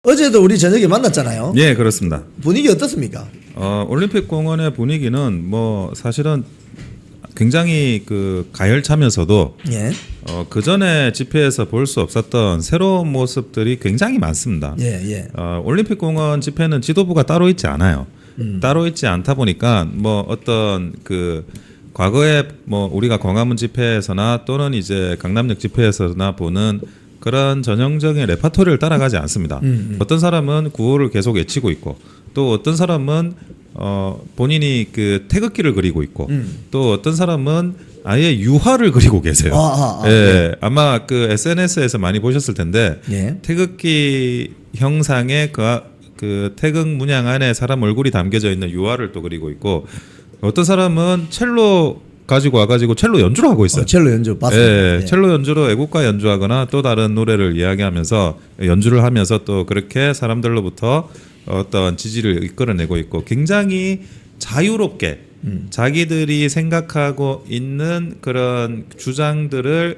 어제도 우리 저녁에 만났잖아요. 예, 그렇습니다. 분위기 어떻습니까? 올림픽 공원의 분위기는 뭐 사실은 굉장히 그 가열차면서도 예. 그 전에 집회에서 볼 수 없었던 새로운 모습들이 굉장히 많습니다. 예, 예. 올림픽 공원 집회는 지도부가 따로 있지 않아요. 따로 있지 않다 보니까 뭐 어떤 그 과거에 뭐 우리가 광화문 집회에서나 또는 이제 강남역 집회에서나 보는 그런 전형적인 레파토리를 따라가지 않습니다. 어떤 사람은 구호를 계속 외치고 있고 또 어떤 사람은 본인이 그 태극기를 그리고 있고 또 어떤 사람은 아예 유화를 그리고 계세요. 예, 아마 그 SNS에서 많이 보셨을 텐데 예. 태극기 형상의 그 태극 문양 안에 사람 얼굴이 담겨져 있는 유화를 또 그리고 있고 어떤 사람은 첼로 가지고 와가지고 첼로 연주를 하고 있어요. 첼로 연주 봤습니다. 예, 예. 첼로 연주로 애국가 연주하거나 또 다른 노래를 이야기하면서 연주를 하면서 또 그렇게 사람들로부터 어떤 지지를 이끌어내고 있고 굉장히 자유롭게 자기들이 생각하고 있는 그런 주장들을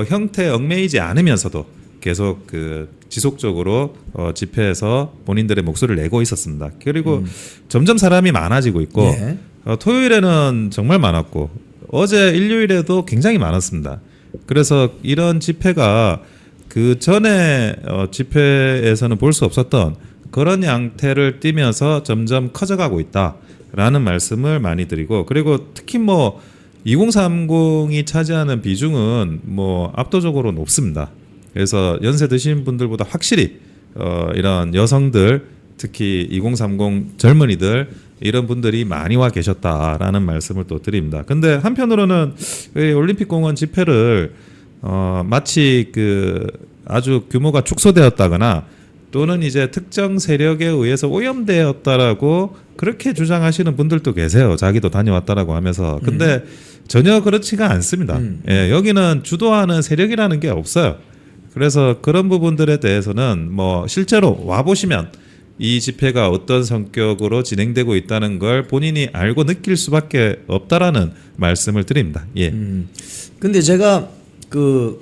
형태에 얽매이지 않으면서도 계속 그 지속적으로 집회에서 본인들의 목소리를 내고 있었습니다. 그리고 점점 사람이 많아지고 있고 예. 토요일에는 정말 많았고 어제 일요일에도 굉장히 많았습니다. 그래서 이런 집회가 그 전에 집회에서는 볼 수 없었던 그런 양태를 띠면서 점점 커져가고 있다라는 말씀을 많이 드리고 그리고 특히 뭐 2030이 차지하는 비중은 뭐 압도적으로 높습니다. 그래서 연세 드신 분들보다 확실히 이런 여성들 특히 2030 젊은이들 이런 분들이 많이 와 계셨다라는 말씀을 또 드립니다. 근데 한편으로는 올림픽 공원 집회를 마치 그 아주 규모가 축소되었다거나 또는 이제 특정 세력에 의해서 오염되었다라고 그렇게 주장하시는 분들도 계세요. 자기도 다녀왔다라고 하면서. 근데 전혀 그렇지가 않습니다. 예, 여기는 주도하는 세력이라는 게 없어요. 그래서 그런 부분들에 대해서는 뭐 실제로 와 보시면 이 집회가 어떤 성격으로 진행되고 있다는 걸 본인이 알고 느낄 수밖에 없다라는 말씀을 드립니다. 예. 근데 제가 그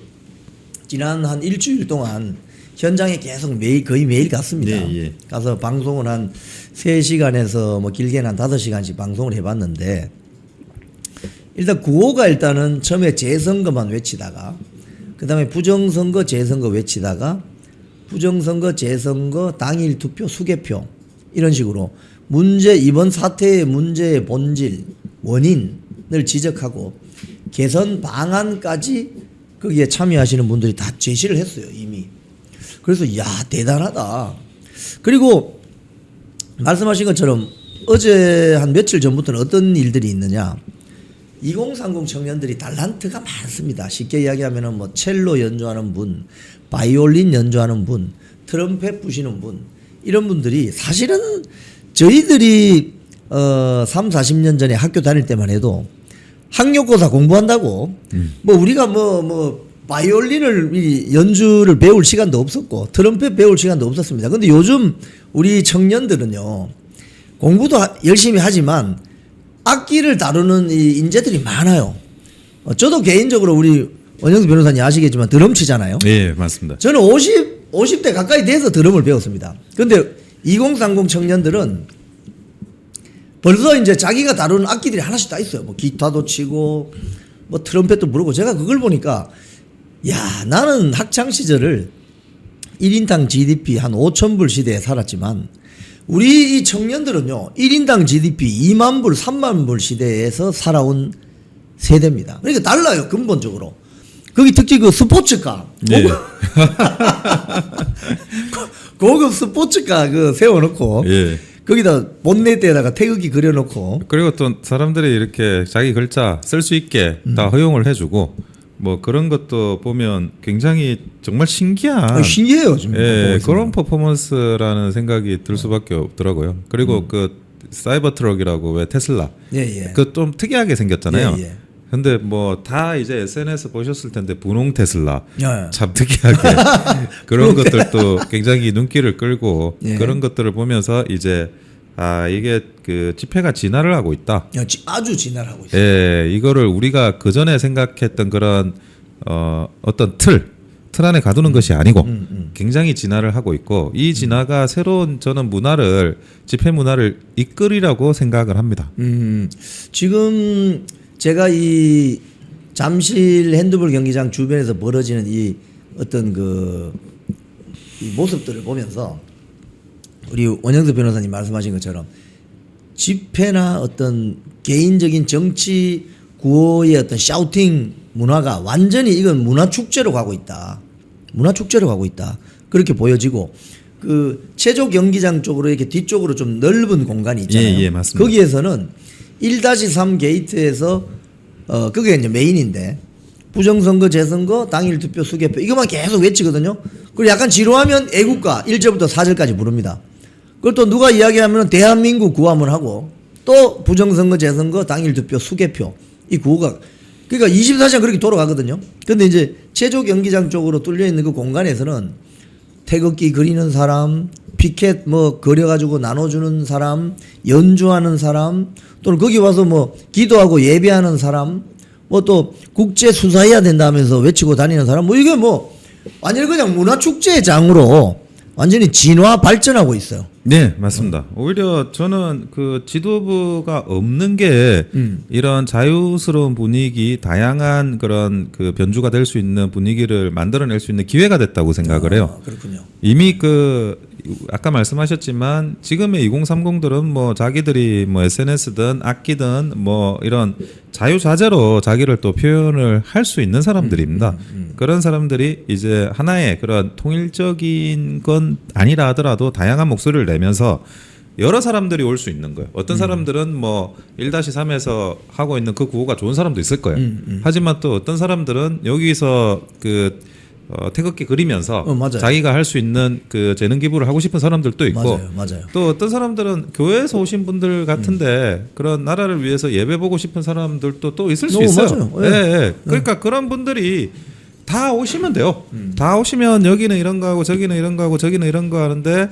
지난 한 일주일 동안 현장에 계속 거의 매일 갔습니다. 예, 예. 가서 방송을 한 3시간에서 뭐 길게는 한 5시간씩 방송을 해봤는데 일단 구호가 일단은 처음에 재선거만 외치다가 그 다음에 부정선거 재선거 외치다가 부정선거 재선거 당일 투표 수개표 이런 식으로 이번 사태의 문제의 본질 원인을 지적하고 개선 방안까지 거기에 참여하시는 분들이 다 제시를 했어요 이미. 그래서 야 대단하다. 그리고 말씀하신 것처럼 어제 한 며칠 전부터는 어떤 일들이 있느냐 2030 청년들이 달란트가 많습니다. 쉽게 이야기하면 뭐 첼로 연주하는 분, 바이올린 연주하는 분, 트럼펫 부시는 분 이런 분들이 사실은 저희들이 30-40년 전에 학교 다닐 때만 해도 학력고사 공부한다고 뭐 우리가 뭐 바이올린을 연주를 배울 시간도 없었고 트럼펫 배울 시간도 없었습니다. 근데 요즘 우리 청년들은요 공부도 열심히 하지만 악기를 다루는 이 인재들이 많아요. 저도 개인적으로 우리 원영수 변호사님 아시겠지만 드럼 치잖아요. 예, 맞습니다. 저는 50대 가까이 돼서 드럼을 배웠습니다. 근데 2030 청년들은 벌써 이제 자기가 다루는 악기들이 하나씩 다 있어요. 뭐 기타도 치고 뭐 트럼펫도 부르고 제가 그걸 보니까 야 나는 학창 시절을 1인당 GDP 한 5,000불 시대에 살았지만 우리 이 청년들은요 1인당 GDP 2만 불 3만 불 시대에서 살아온 세대입니다. 그러니까 달라요 근본적으로. 거기 특히 그 스포츠카 예. 고급 스포츠카 그 세워놓고 예. 거기다 본네트에다가 태극기 그려놓고 그리고 또 사람들이 이렇게 자기 글자 쓸 수 있게 다 허용을 해주고 뭐 그런 것도 보면 굉장히 정말 신기한 신기해요 지금. 예, 그런 퍼포먼스라는 생각이 들 수밖에 없더라고요. 그리고 그 사이버 트럭이라고 왜 테슬라 예. 그 좀 특이하게 생겼잖아요. 예. 근데 뭐 다 이제 SNS 보셨을 텐데 분홍 테슬라 예. 참 특이하게 그런 것들도 굉장히 눈길을 끌고 예. 그런 것들을 보면서 이제 이게 그 집회가 진화를 하고 있다. 아주 진화하고 있어요. 예, 이거를 우리가 그 전에 생각했던 그런 어떤 틀 틀 안에 가두는 것이 아니고 굉장히 진화를 하고 있고 이 진화가 새로운 저는 문화를 집회 문화를 이끌이라고 생각을 합니다. 지금 제가 이 잠실 핸드볼 경기장 주변에서 벌어지는 이 어떤 이 모습들을 보면서 우리 원영석 변호사님 말씀하신 것처럼 집회나 어떤 개인적인 정치 구호의 어떤 샤우팅 문화가 완전히 이건 문화 축제로 가고 있다. 문화 축제로 가고 있다. 그렇게 보여지고 그 체조 경기장 쪽으로 이렇게 뒤쪽으로 좀 넓은 공간이 있잖아요. 예, 맞습니다. 거기에서는 1-3 게이트에서 그게 이제 메인인데 부정선거, 재선거, 당일 투표, 수개표 이것만 계속 외치거든요. 그리고 약간 지루하면 애국가 1절부터 4절까지 부릅니다. 그걸 또 누가 이야기하면 대한민국 구함을 하고 또 부정선거, 재선거, 당일 투표, 수개표 이 구호가 그러니까 24시간 그렇게 돌아가거든요. 근데 이제 체조 경기장 쪽으로 뚫려 있는 그 공간에서는 태극기 그리는 사람, 피켓 뭐 그려가지고 나눠주는 사람, 연주하는 사람, 또는 거기 와서 뭐 기도하고 예배하는 사람, 뭐 또 국제 수사해야 된다면서 외치고 다니는 사람, 뭐 이게 뭐 완전히 그냥 문화축제의 장으로 완전히 진화 발전하고 있어요. 네, 맞습니다. 오히려 저는 그 지도부가 없는 게 이런 자유스러운 분위기, 다양한 그런 그 변주가 될 수 있는 분위기를 만들어낼 수 있는 기회가 됐다고 생각을 해요. 그렇군요. 이미 그 아까 말씀하셨지만 지금의 2030들은 뭐 자기들이 뭐 SNS든 악기든 뭐 이런 자유자재로 자기를 또 표현을 할 수 있는 사람들입니다. 그런 사람들이 이제 하나의 그런 통일적인 건 아니라 하더라도 다양한 목소리를 내면서 여러 사람들이 올 수 있는 거예요. 어떤 사람들은 뭐 1-3에서 하고 있는 그 구호가 좋은 사람도 있을 거예요. 하지만 또 어떤 사람들은 여기서 그 태극기 그리면서 맞아요. 자기가 할 수 있는 그 재능 기부를 하고 싶은 사람들도 있고 맞아요. 또 어떤 사람들은 교회에서 오신 분들 같은데 그런 나라를 위해서 예배 보고 싶은 사람들도 또 있을 수 있어요. 맞아요. 예. 그러니까 그런 분들이 다 오시면 돼요. 다 오시면 여기는 이런 거 하고 저기는 이런 거 하고 저기는 이런 거 하는데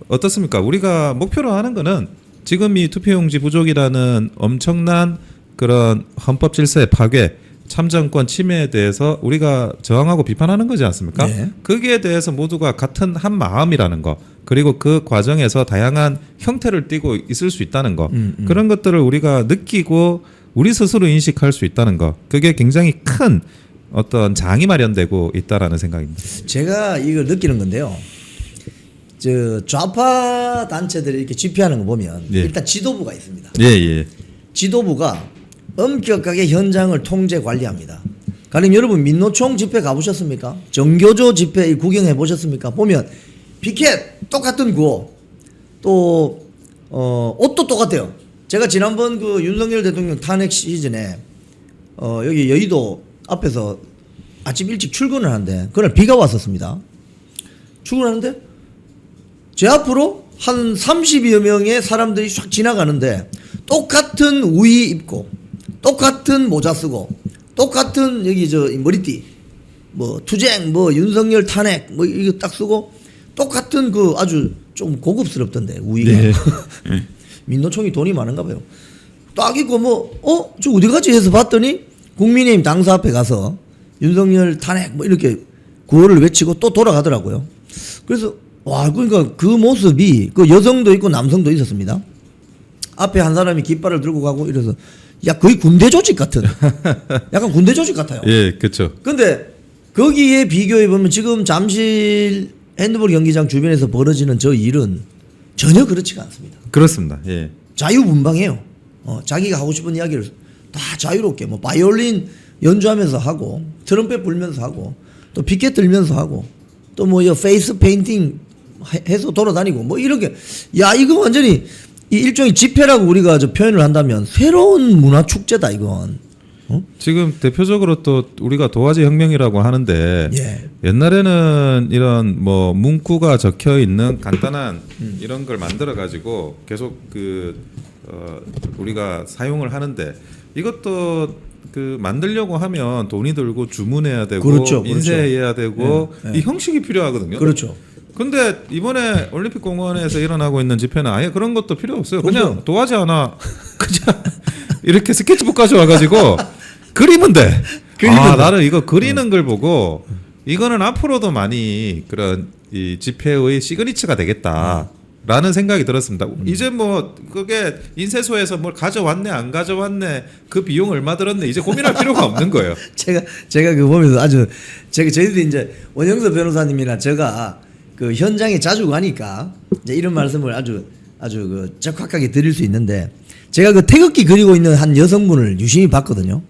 어떻습니까? 우리가 목표로 하는 거는 지금 이 투표용지 부족이라는 엄청난 그런 헌법 질서의 파괴, 참정권 침해에 대해서 우리가 저항하고 비판하는 거지 않습니까? 네. 거기에 대해서 모두가 같은 한 마음이라는 거, 그리고 그 과정에서 다양한 형태를 띠고 있을 수 있다는 거, 그런 것들을 우리가 느끼고 우리 스스로 인식할 수 있다는 거, 그게 굉장히 큰 어떤 장이 마련되고 있다라는 생각입니다. 제가 이걸 느끼는 건데요. 저 좌파 단체들이 이렇게 집회하는 거 보면 예. 일단 지도부가 있습니다. 예. 지도부가 엄격하게 현장을 통제 관리합니다. 가령 여러분 민노총 집회 가보셨습니까? 정교조 집회 구경해 보셨습니까? 보면 피켓 똑같은 구호, 또 옷도 똑같아요. 제가 지난번 그 윤석열 대통령 탄핵 시즌에 여기 여의도 앞에서 아침 일찍 출근을 하는데 그날 비가 왔었습니다. 출근하는데 제 앞으로 한 30여 명의 사람들이 쫙 지나가는데 똑같은 우의 입고 똑같은 모자 쓰고 똑같은 여기 저 머리띠 뭐 투쟁 뭐 윤석열 탄핵 뭐 이거 딱 쓰고 똑같은 그 아주 좀 고급스럽던데 우의가. 네. 민노총이 돈이 많은가 봐요. 딱 입고 뭐 저 어디 가지 해서 봤더니 국민의힘 당사 앞에 가서 윤석열 탄핵 뭐 이렇게 구호를 외치고 또 돌아가더라고요. 그래서 와 그러니까 그 모습이 그 여성도 있고 남성도 있었습니다. 앞에 한 사람이 깃발을 들고 가고 이래서 야 거의 군대 조직 같은 약간 군대 조직 같아요. 예, 그렇죠. 근데 거기에 비교해 보면 지금 잠실 핸드볼 경기장 주변에서 벌어지는 저 일은 전혀 그렇지가 않습니다. 그렇습니다. 예. 자유분방해요. 자기가 하고 싶은 이야기를 다 자유롭게 뭐 바이올린 연주하면서 하고 트럼펫 불면서 하고 또 피켓 들면서 하고 또 뭐 페이스 페인팅 해서 돌아다니고 뭐 이런 게 야 이거 완전히 이 일종의 집회라고 우리가 저 표현을 한다면 새로운 문화 축제다 이건. 지금 대표적으로 또 우리가 도화지 혁명이라고 하는데 예. 옛날에는 이런 뭐 문구가 적혀 있는 간단한 이런 걸 만들어 가지고 계속 우리가 사용을 하는데 이것도 그 만들려고 하면 돈이 들고 주문해야 되고 그렇죠. 인쇄해야 되고 예, 예. 이 형식이 필요하거든요. 그렇죠. 근데 이번에 올림픽 공원에서 일어나고 있는 집회는 아예 그런 것도 필요 없어요. 그냥 도화지 하나 그냥 이렇게 스케치북 가져와 가지고 그리면 돼. 나는 이거 그리는 걸 보고 이거는 앞으로도 많이 그런 이 집회의 시그니처가 되겠다라는 생각이 들었습니다. 이제 뭐 그게 인쇄소에서 뭘 가져왔네 안 가져왔네 그 비용 얼마 들었네 이제 고민할 필요가 없는 거예요. 제가 그 보면서 아주 저희들이 이제 원영서 변호사님이나 제가 그 현장에 자주 가니까 이제 이런 말씀을 아주 그 적확하게 드릴 수 있는데 제가 그 태극기 그리고 있는 한 여성분을 유심히 봤거든요.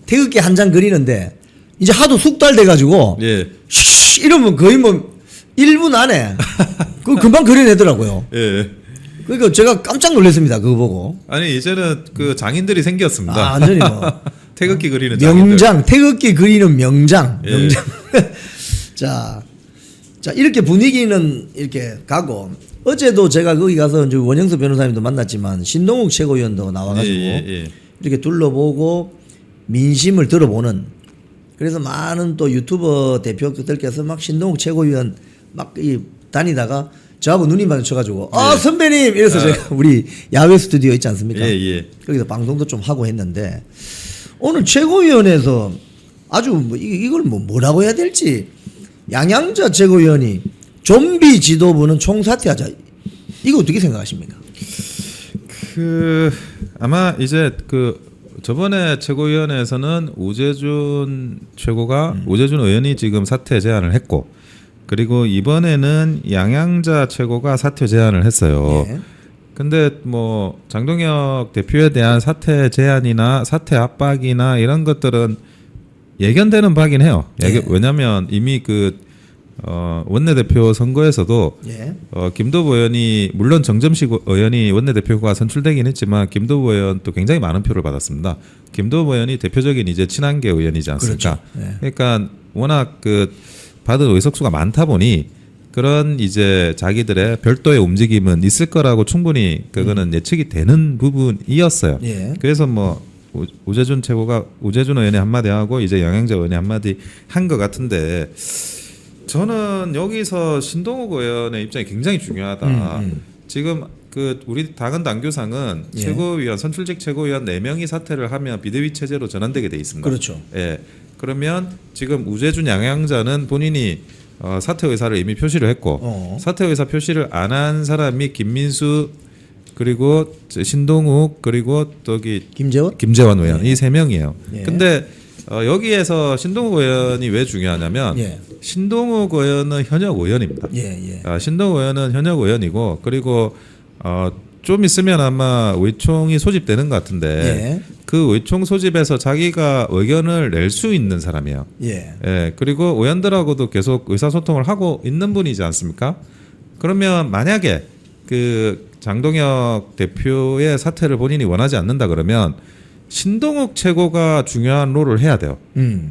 태극기 한 장 그리는데 이제 하도 숙달돼 가지고 예. 이러면 거의 뭐 1분 안에 그 금방 그려내더라고요. 예. 그러니까 제가 깜짝 놀랐습니다. 그거 보고. 아니 이제는 그 장인들이 생겼습니다. 아, 완전히 뭐 태극기 그리는 명장, 장인들. 태극기 그리는 명장. 예. 명장. 자, 이렇게 분위기는 이렇게 가고 어제도 제가 거기 가서 이제 원영수 변호사님도 만났지만 신동욱 최고위원도 나와가지고 예. 이렇게 둘러보고 민심을 들어보는 그래서 많은 또 유튜버 대표들께서 막 신동욱 최고위원 막 다니다가 저하고 눈이 마주쳐가지고 아 선배님 이래서 제가 우리 야외 스튜디오 있지 않습니까? 예. 거기서 방송도 좀 하고 했는데 오늘 최고위원회에서 아주 뭐 이걸 뭐라고 해야 될지 양양자 최고위원이 좀비 지도부는 총사퇴하자 이거 어떻게 생각하십니까? 그 아마 이제 그 저번에 최고위원회에서는 우재준 의원이 지금 사퇴 제안을 했고 그리고 이번에는 양양자 최고가 사퇴 제안을 했어요. 예. 근데 뭐 장동혁 대표에 대한 사퇴 제안이나 사퇴 압박이나 이런 것들은 예견되는 바긴 해요. 예. 왜냐하면 이미 그 원내대표 선거에서도 예. 김도부 의원이 물론 정점식 의원이 원내대표가 선출되긴 했지만 김도부 의원도 굉장히 많은 표를 받았습니다. 김도부 의원이 대표적인 이제 친한계 의원이지 않습니까? 그렇죠. 예. 그러니까 워낙 그 받은 의석수가 많다 보니 그런 이제 자기들의 별도의 움직임은 있을 거라고 충분히 그거는 예측이 되는 부분이었어요. 예. 그래서 뭐 우재준 의원이 한마디 하고 이제 양양자 의원이 한마디 한 것 같은데 저는 여기서 신동욱 의원의 입장이 굉장히 중요하다. 지금 그 우리 당은 당규상은 예. 최고위원 선출직 최고위원 4명이 사퇴를 하면 비대위 체제로 전환되게 돼 있습니다. 그렇죠. 예. 그러면 지금 우재준 양양자는 본인이 사퇴 의사를 이미 표시를 했고 사퇴 의사 표시를 안 한 사람이 김민수 그리고 신동욱 그리고 저기 김재원 의원 이 3명이에요. 예. 근데 여기에서 신동욱 의원이 왜 중요하냐면 예. 신동욱 의원은 현역 의원입니다. 예. 신동욱 의원은 현역 의원이고 그리고 좀 있으면 아마 의총이 소집되는 것 같은데 예. 그 의총 소집에서 자기가 의견을 낼 수 있는 사람이에요. 예. 예, 그리고 의원들하고도 계속 의사소통을 하고 있는 분이지 않습니까? 그러면 만약에 그 장동혁 대표의 사퇴를 본인이 원하지 않는다 그러면 신동욱 최고가 중요한 롤을 해야 돼요.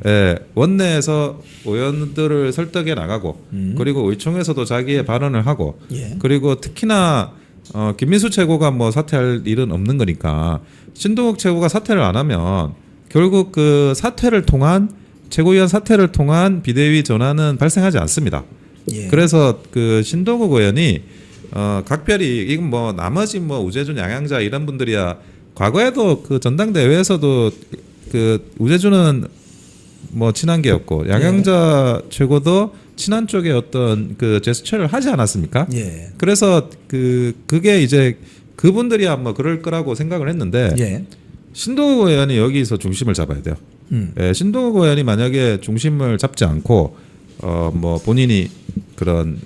예, 원내에서 의원들을 설득해 나가고 그리고 의총에서도 자기의 발언을 하고 예. 그리고 특히나 김민수 최고가 뭐 사퇴할 일은 없는 거니까 신동욱 최고가 사퇴를 안 하면 결국 그 사퇴를 통한 최고위원 사퇴를 통한 비대위 전환은 발생하지 않습니다. 예. 그래서 그 신동욱 의원이 각별히 이건 뭐 나머지 뭐 우재준 양양자 이런 분들이야 과거에도 그 전당대회에서도 그 우재준은 뭐 친한계였고 양양자 최고도 친한 쪽의 어떤 그 제스처를 하지 않았습니까? 예. 그래서 그게 이제 그분들이야 뭐 그럴 거라고 생각을 했는데 예. 신동욱 의원이 여기서 중심을 잡아야 돼요. 예, 신동욱 의원이 만약에 중심을 잡지 않고 뭐 본인이 그런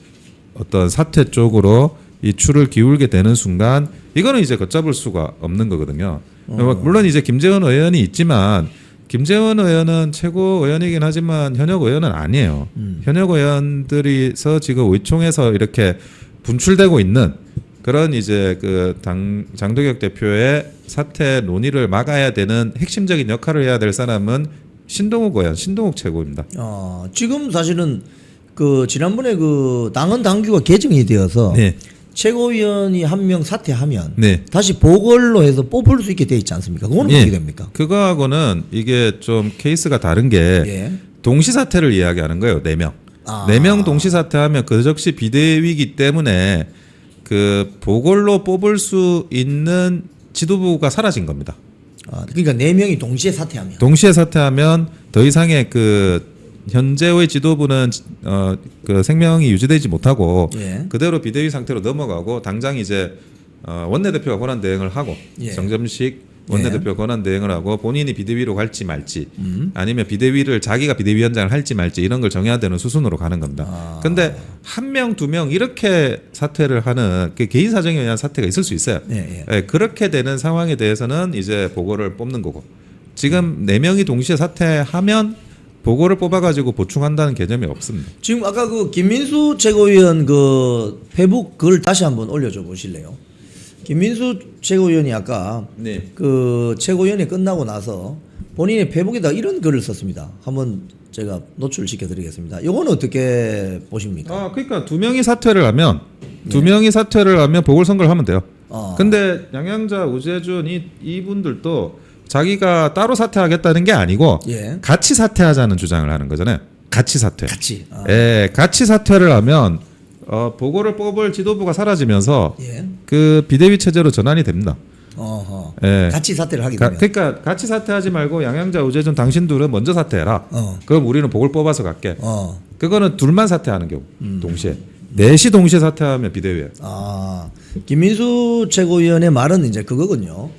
어떤 사퇴 쪽으로 이 추를 기울게 되는 순간 이거는 이제 걷잡을 수가 없는 거거든요. 물론 이제 김재원 의원이 있지만 김재원 의원은 최고 의원이긴 하지만 현역 의원은 아니에요. 현역 의원들이서 지금 의총에서 이렇게 분출되고 있는 그런 이제 그 장동혁 대표의 사퇴 논의를 막아야 되는 핵심적인 역할을 해야 될 사람은 신동욱 의원, 신동욱 최고입니다. 지금 사실은 그 지난번에 그 당헌 당규가 개정이 되어서 네. 최고위원이 한 명 사퇴하면 네. 다시 보궐로 해서 뽑을 수 있게 돼 있지 않습니까? 그거는 예. 어떻게 됩니까? 그거하고는 이게 좀 케이스가 다른 게 예. 동시 사퇴를 이야기하는 거예요. 4명. 4명 동시 사퇴하면 그 즉시 비대위이기 때문에 그 보궐로 뽑을 수 있는 지도부가 사라진 겁니다. 그러니까 4명이 동시에 사퇴하면 동시에 사퇴하면 더 이상의 그 현재의 지도부는 그 생명이 유지되지 못하고 예. 그대로 비대위 상태로 넘어가고 당장 이제 원내대표가 권한 대행을 하고 예. 정점식 원내대표 권한 대행을 하고 본인이 비대위로 갈지 말지 아니면 비대위를 자기가 비대위원장을 할지 말지 이런 걸 정해야 되는 수순으로 가는 겁니다. 근데 한 명, 두 명 이렇게 사퇴를 하는 그 개인 사정에 의한 사퇴가 있을 수 있어요. 예. 예, 그렇게 되는 상황에 대해서는 이제 보고를 뽑는 거고 지금 네 명이 동시에 사퇴하면 보고를 뽑아가지고 보충한다는 개념이 없습니다. 지금 아까 그 김민수 최고위원 그 페북 글 다시 한번 올려줘 보실래요? 김민수 최고위원이 아까 네. 그 최고위원이 끝나고 나서 본인의 페북에다 이런 글을 썼습니다. 한번 제가 노출시켜 드리겠습니다. 이거는 어떻게 보십니까? 그러니까 두 명이 사퇴를 하면 보궐선거를 하면 돼요. 근데 양양자, 우재준 이분들도 자기가 따로 사퇴하겠다는 게 아니고 예. 같이 사퇴하자는 주장을 하는 거잖아요. 같이 사퇴. 같이. 예, 같이 사퇴를 하면 보고를 뽑을 지도부가 사라지면서 예. 그 비대위 체제로 전환이 됩니다. 어허. 예. 같이 사퇴를 하게 되면. 그러니까 같이 사퇴하지 말고 양양자, 우재준 당신들은 먼저 사퇴해라. 그럼 우리는 보궐 뽑아서 갈게. 그거는 둘만 사퇴하는 경우 동시에. 넷이 동시에 사퇴하면 비대위예요. 김민수 최고위원의 말은 이제 그거군요.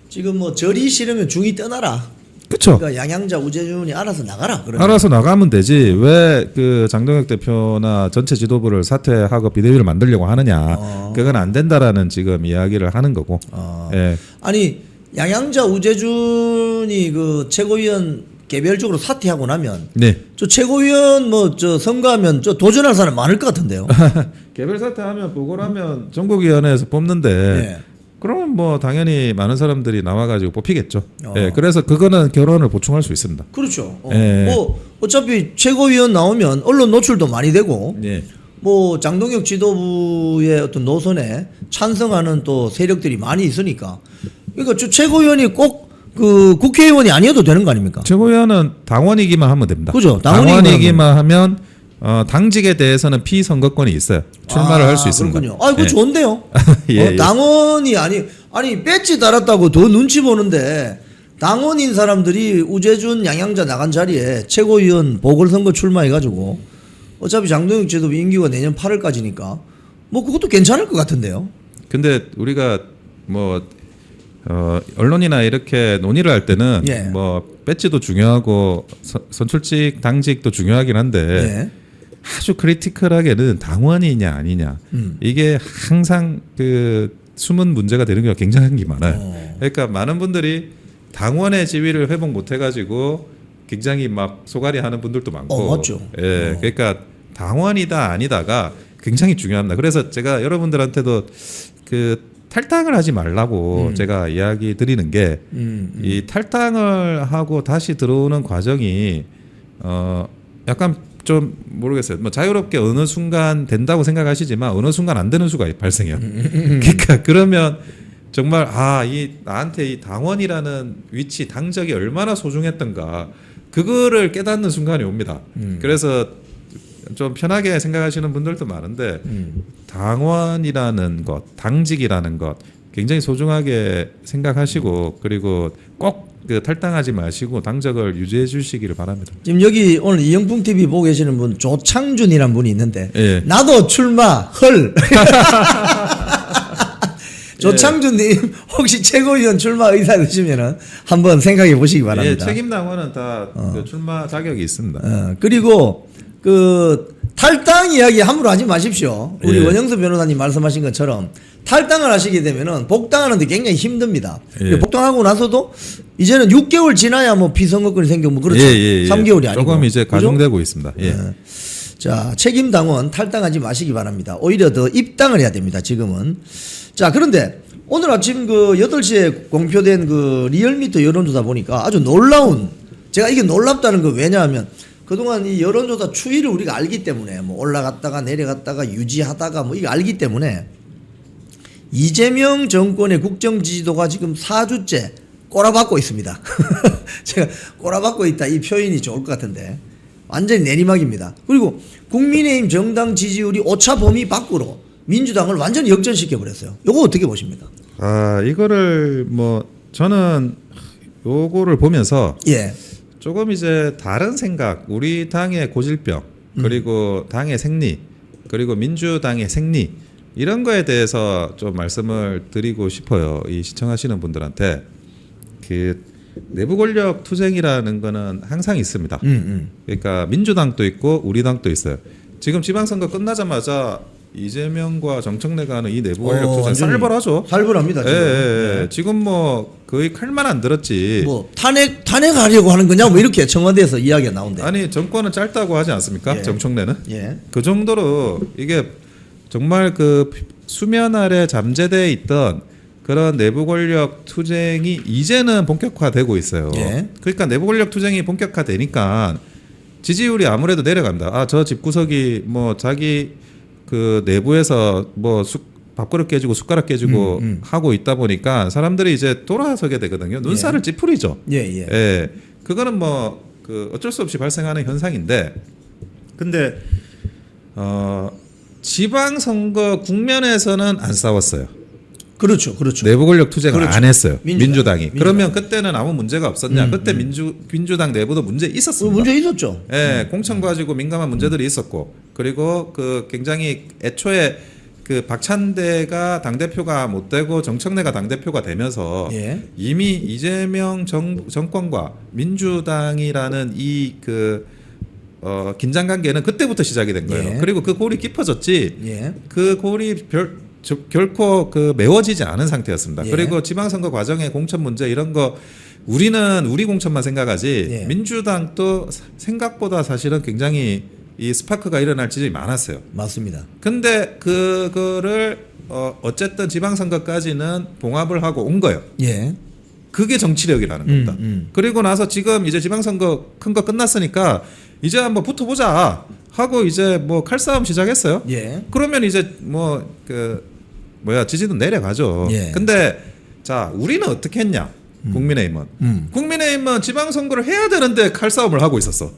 지금 뭐 절이 싫으면 중이 떠나라. 그렇죠. 그러니까 양양자, 우재준이 알아서 나가라. 그러면. 알아서 나가면 되지. 왜 그 장동혁 대표나 전체 지도부를 사퇴하고 비대위를 만들려고 하느냐. 그건 안 된다라는 지금 이야기를 하는 거고. 예. 아니 양양자, 우재준이 그 최고위원 개별적으로 사퇴하고 나면 네. 저 최고위원 뭐 저 선거하면 저 도전할 사람 많을 것 같은데요. 개별 사퇴하면 보고를 하면 전국위원회에서 뽑는데 네. 그러면 뭐 당연히 많은 사람들이 나와가지고 뽑히겠죠. 예. 그래서 그거는 결론을 보충할 수 있습니다. 그렇죠. 예. 뭐 어차피 최고위원 나오면 언론 노출도 많이 되고 예. 뭐 장동혁 지도부의 어떤 노선에 찬성하는 또 세력들이 많이 있으니까 그러니까 저 최고위원이 꼭 그 국회의원이 아니어도 되는 거 아닙니까? 최고위원은 당원이기만 하면 됩니다. 그죠. 당원이기만 하면 당직에 대해서는 피선거권이 있어요. 출마를 할 수 있습니다. 그렇군요. 그거 예. 좋은데요. 예. 당원이 아니 배지 달았다고 더 눈치 보는데 당원인 사람들이 우재준, 양양자 나간 자리에 최고위원 보궐선거 출마해가지고 어차피 장동혁 지도부 임기가 내년 8월까지니까 뭐 그것도 괜찮을 것 같은데요. 근데 우리가 뭐 언론이나 이렇게 논의를 할 때는 예. 뭐 배지도 중요하고 선출직 당직도 중요하긴 한데 예. 아주 크리티컬하게는 당원이냐 아니냐 이게 항상 그 숨은 문제가 되는 경우가 굉장히 많아요. 그러니까 많은 분들이 당원의 지위를 회복 못 해가지고 굉장히 막 소갈이 하는 분들도 많고 맞죠. 예, 그러니까 당원이다 아니다가 굉장히 중요합니다. 그래서 제가 여러분들한테도 그 탈당을 하지 말라고 제가 이야기 드리는 게 이 탈당을 하고 다시 들어오는 과정이 약간 좀 모르겠어요. 뭐 자유롭게 어느 순간 된다고 생각하시지만 어느 순간 안 되는 수가 발생해요. 그러니까 그러면 정말 나한테 이 당원이라는 위치, 당적이 얼마나 소중했던가 그거를 깨닫는 순간이 옵니다. 그래서 좀 편하게 생각하시는 분들도 많은데 당원이라는 것, 당직이라는 것 굉장히 소중하게 생각하시고 그리고 꼭 그 탈당하지 마시고 당적을 유지해 주시기를 바랍니다. 지금 여기 오늘 이영풍 TV 보고 계시는 분 조창준이란 분이 있는데 예. 나도 출마 헐. 조창준님 혹시 최고위원 출마 의사 있으면은 한번 생각해 보시기 바랍니다. 예, 책임 당원은 다 그 출마 자격이 있습니다. 그리고 그 탈당 이야기 함부로 하지 마십시오. 우리 예. 원영수 변호사님 말씀하신 것처럼 탈당을 하시게 되면은 복당하는데 굉장히 힘듭니다. 예. 복당하고 나서도 이제는 6개월 지나야 뭐 피선거권이 생기고 뭐 그렇죠. 예. 3개월이 아니고 조금 이제 그죠? 가중되고 있습니다. 예. 자, 책임 당원 탈당하지 마시기 바랍니다. 오히려 더 입당을 해야 됩니다. 지금은. 자, 그런데 오늘 아침 그 8시에 공표된 그 리얼미터 여론조사 보니까 아주 놀라운, 제가 이게 놀랍다는 거 왜냐하면 그동안 이 여론조사 추이를 우리가 알기 때문에 뭐 올라갔다가 내려갔다가 유지하다가 뭐 이거 알기 때문에 이재명 정권의 국정 지지도가 지금 4주째 꼬라박고 있습니다. 제가 꼬라박고 있다 이 표현이 좋을 것 같은데 완전히 내리막입니다. 그리고 국민의힘 정당 지지율이 오차 범위 밖으로 민주당을 완전히 역전시켜 버렸어요. 이거 어떻게 보십니까? 이거를 뭐 저는 요거를 보면서 예. 조금 이제 다른 생각, 우리 당의 고질병, 그리고 당의 생리, 그리고 민주당의 생리 이런 거에 대해서 좀 말씀을 드리고 싶어요. 이 시청하시는 분들한테 그 내부 권력 투쟁이라는 거는 항상 있습니다. 그러니까 민주당도 있고 우리 당도 있어요. 지금 지방선거 끝나자마자 이재명과 정청래가 하는 이 내부 권력 투쟁 완전히 살벌하죠. 살벌합니다. 지금. 예. 지금 뭐 거의 칼만 안 들었지. 뭐 탄핵하려고 하는 거냐 뭐 이렇게 청와대에서 이야기가 나온대. 아니 정권은 짧다고 하지 않습니까? 예. 정청래는 예. 그 정도로 이게 정말 그 수면 아래 잠재돼 있던 그런 내부 권력 투쟁이 이제는 본격화되고 있어요. 예. 그러니까 내부 권력 투쟁이 본격화되니까 지지율이 아무래도 내려갑니다. 아, 저 집구석이 뭐 자기 그 내부에서 뭐 밥그릇 깨지고 숟가락 깨지고 하고 있다 보니까 사람들이 이제 돌아서게 되거든요. 눈살을 찌푸리죠. 예, 예. 예. 그거는 뭐 그 어쩔 수 없이 발생하는 현상인데 근데 지방선거 국면에서는 안 싸웠어요. 그렇죠. 내부 권력 투쟁을 그렇죠. 안 했어요. 민주당이. 민주당이. 그러면 그때는 아무 문제가 없었냐? 그때 민주당 내부도 문제 있었습니다. 문제 있었죠. 예, 공천 가지고 민감한 문제들이 있었고, 그리고 그 굉장히 애초에 그 박찬대가 당 대표가 못 되고 정청래가 당 대표가 되면서 예. 이미 이재명 정권과 민주당이라는 이 그 긴장 관계는 그때부터 시작이 된 거예요. 예. 그리고 그 골이 깊어졌지. 예. 그 골이 결코 그 메워지지 않은 상태였습니다. 예. 그리고 지방선거 과정의 공천 문제 이런 거 우리는 우리 공천만 생각하지 예. 민주당도 생각보다 사실은 굉장히 이 스파크가 일어날 지점이 많았어요. 맞습니다. 근데 그거를 어쨌든 지방선거까지는 봉합을 하고 온 거예요. 예. 그게 정치력이라는 겁니다. 그리고 나서 지금 이제 지방선거 큰 거 끝났으니까 이제 한번 붙어보자 하고 이제 뭐 칼싸움 시작했어요. 예. 그러면 이제 뭐 그 지지도 내려가죠. 예. 근데 자 우리는 어떻게 했냐? 국민의힘은 국민의힘은 지방선거를 해야 되는데 칼싸움을 하고 있었어.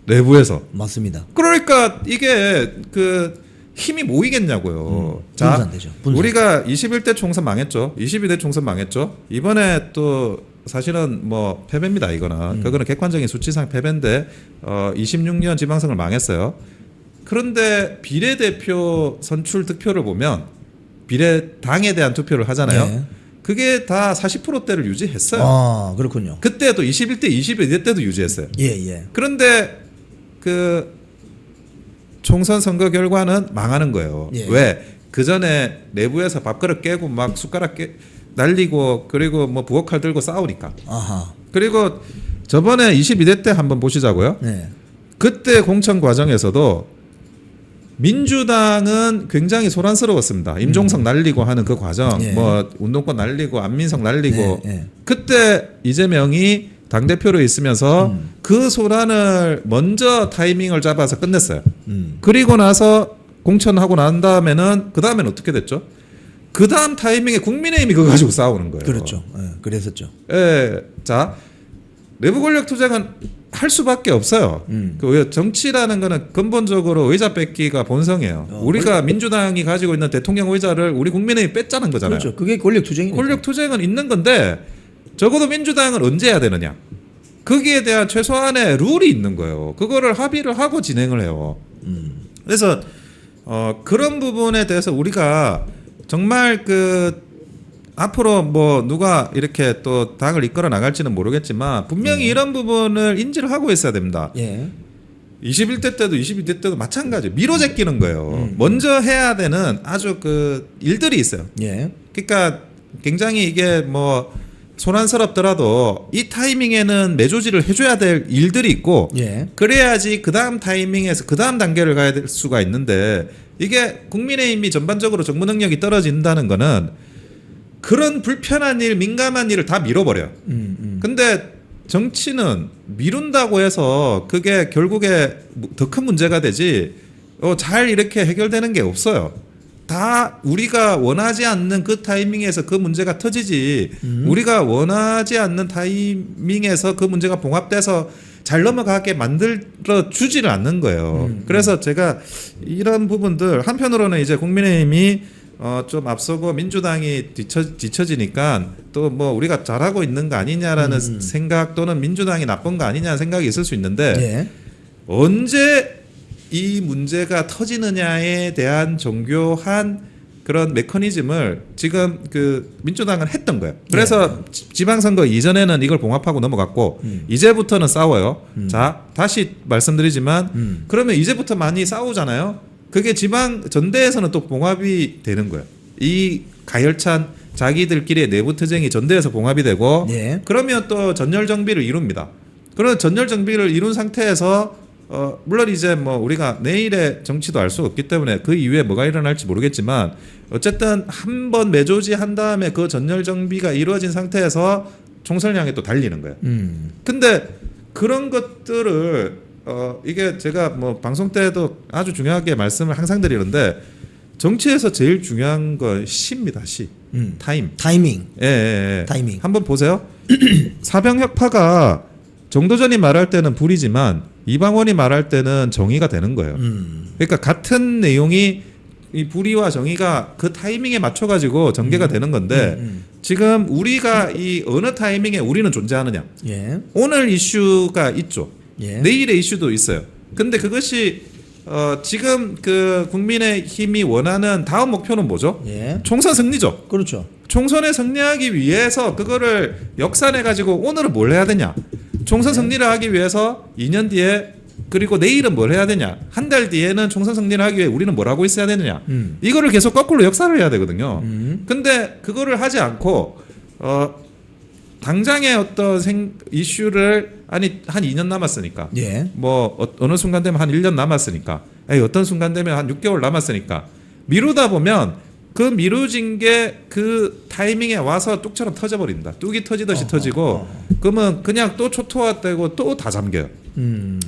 내부에서. 맞습니다. 그러니까 이게 그 힘이 모이겠냐고요. 자, 분산되죠. 분산. 우리가 21대 총선 망했죠. 22대 총선 망했죠. 이번에 또 사실은 뭐 패배입니다. 이거는 그거는 객관적인 수치상 패배인데 26년 지방선거를 망했어요. 그런데 비례대표 선출 득표를 보면 비례당에 대한 투표를 하잖아요. 예. 그게 다 40%대를 유지했어요. 아, 그렇군요. 그때도 21대, 22대 때도 유지했어요. 예, 예. 그런데 그 총선 선거 결과는 망하는 거예요. 예. 왜? 그 전에 내부에서 밥그릇 깨고 막 숟가락 날리고 그리고 뭐 부엌칼 들고 싸우니까. 아하. 그리고 저번에 22대 때 한번 보시자고요. 네. 그때 공천 과정에서도 민주당은 굉장히 소란스러웠습니다. 임종석 날리고 하는 그 과정, 예. 뭐 운동권 날리고 안민석 날리고 예, 예. 그때 이재명이 당 대표로 있으면서 그 소란을 먼저 타이밍을 잡아서 끝냈어요. 그리고 나서 공천하고 난 다음에는 그 다음에는 어떻게 됐죠? 그 다음 타이밍에 국민의힘이 그거 가지고 싸우는 거예요. 그렇죠. 예, 그랬었죠. 예, 자 내부 권력 투쟁은 할 수밖에 없어요. 그 정치라는 거는 근본적으로 의자 뺏기가 본성이에요. 우리가 민주당이 가지고 있는 대통령 의자를 우리 국민의힘이 뺐자는 거잖아요. 그렇죠. 그게 권력 투쟁이죠. 권력 투쟁은 있는 건데 적어도 민주당은 언제 해야 되느냐? 거기에 대한 최소한의 룰이 있는 거예요. 그거를 합의를 하고 진행을 해요. 그래서 그런 부분에 대해서 우리가 정말 그 앞으로 뭐 누가 이렇게 또 당을 이끌어 나갈지는 모르겠지만 분명히 이런 부분을 인지를 하고 있어야 됩니다. 예. 21대 때도 22대 때도 마찬가지. 미로 제끼는 거예요. 먼저 해야 되는 아주 그 일들이 있어요. 예. 그러니까 굉장히 이게 뭐 소란스럽더라도 이 타이밍에는 매조지를 해줘야 될 일들이 있고 예. 그래야지 그 다음 타이밍에서 그 다음 단계를 가야 될 수가 있는데 이게 국민의힘이 전반적으로 정부 능력이 떨어진다는 거는 그런 불편한 일, 민감한 일을 다 밀어버려요. 근데 정치는 미룬다고 해서 그게 결국에 더 큰 문제가 되지 잘 이렇게 해결되는 게 없어요. 다 우리가 원하지 않는 그 타이밍에서 그 문제가 터지지 우리가 원하지 않는 타이밍에서 그 문제가 봉합돼서 잘 넘어가게 만들어 주지를 않는 거예요. 그래서 제가 이런 부분들 한편으로는 이제 국민의힘이 좀 앞서고 민주당이 뒤처지니까 또 뭐 우리가 잘하고 있는 거 아니냐라는 생각 또는 민주당이 나쁜 거 아니냐는 생각이 있을 수 있는데 예. 언제 이 문제가 터지느냐에 대한 정교한 그런 메커니즘을 지금 그 민주당은 했던 거예요. 그래서 지방선거 이전에는 이걸 봉합하고 넘어갔고 이제부터는 싸워요. 자, 다시 말씀드리지만 그러면 이제부터 많이 싸우잖아요. 그게 지방 전대에서는 또 봉합이 되는 거예요. 이 가열찬 자기들끼리의 내부 투쟁이 전대에서 봉합이 되고 예. 그러면 또 전열 정비를 이룹니다. 그런 전열 정비를 이룬 상태에서 물론 이제 뭐 우리가 내일의 정치도 알 수 없기 때문에 그 이후에 뭐가 일어날지 모르겠지만 어쨌든 한 번 매조지 한 다음에 그 전열 정비가 이루어진 상태에서 총선을 향해 또 달리는 거예요. 근데 그런 것들을 이게 제가 뭐 방송 때도 아주 중요하게 말씀을 항상 드리는데 정치에서 제일 중요한 건 시입니다. 시. 타이밍. 예. 타이밍. 한번 보세요. 사병혁파가 정도전이 말할 때는 불이지만 이방원이 말할 때는 정의가 되는 거예요. 그러니까 같은 내용이 이 불의와 정의가 그 타이밍에 맞춰 가지고 전개가 되는 건데 지금 우리가 이 어느 타이밍에 우리는 존재하느냐. 예. 오늘 이슈가 있죠. 예. 내일의 이슈도 있어요. 근데 그것이 지금 그 국민의힘이 원하는 다음 목표는 뭐죠? 예. 총선 승리죠. 그렇죠. 총선에 승리하기 위해서 그거를 역산해 가지고 오늘은 뭘 해야 되냐? 총선 승리를 하기 위해서 2년 뒤에 그리고 내일은 뭘 해야 되냐? 한 달 뒤에는 총선 승리를 하기 위해 우리는 뭘 하고 있어야 되느냐? 이거를 계속 거꾸로 역사를 해야 되거든요. 근데 그거를 하지 않고 당장의 어떤 이슈를 한 2년 남았으니까 예. 뭐 어느 순간 되면 한 1년 남았으니까 어떤 순간 되면 한 6개월 남았으니까 미루다 보면 그 미루진 게 그 타이밍에 와서 뚝처럼 터져버린다. 뚝이 터지듯이 터지고 그러면 그냥 또 초토화되고 또 다 잠겨요.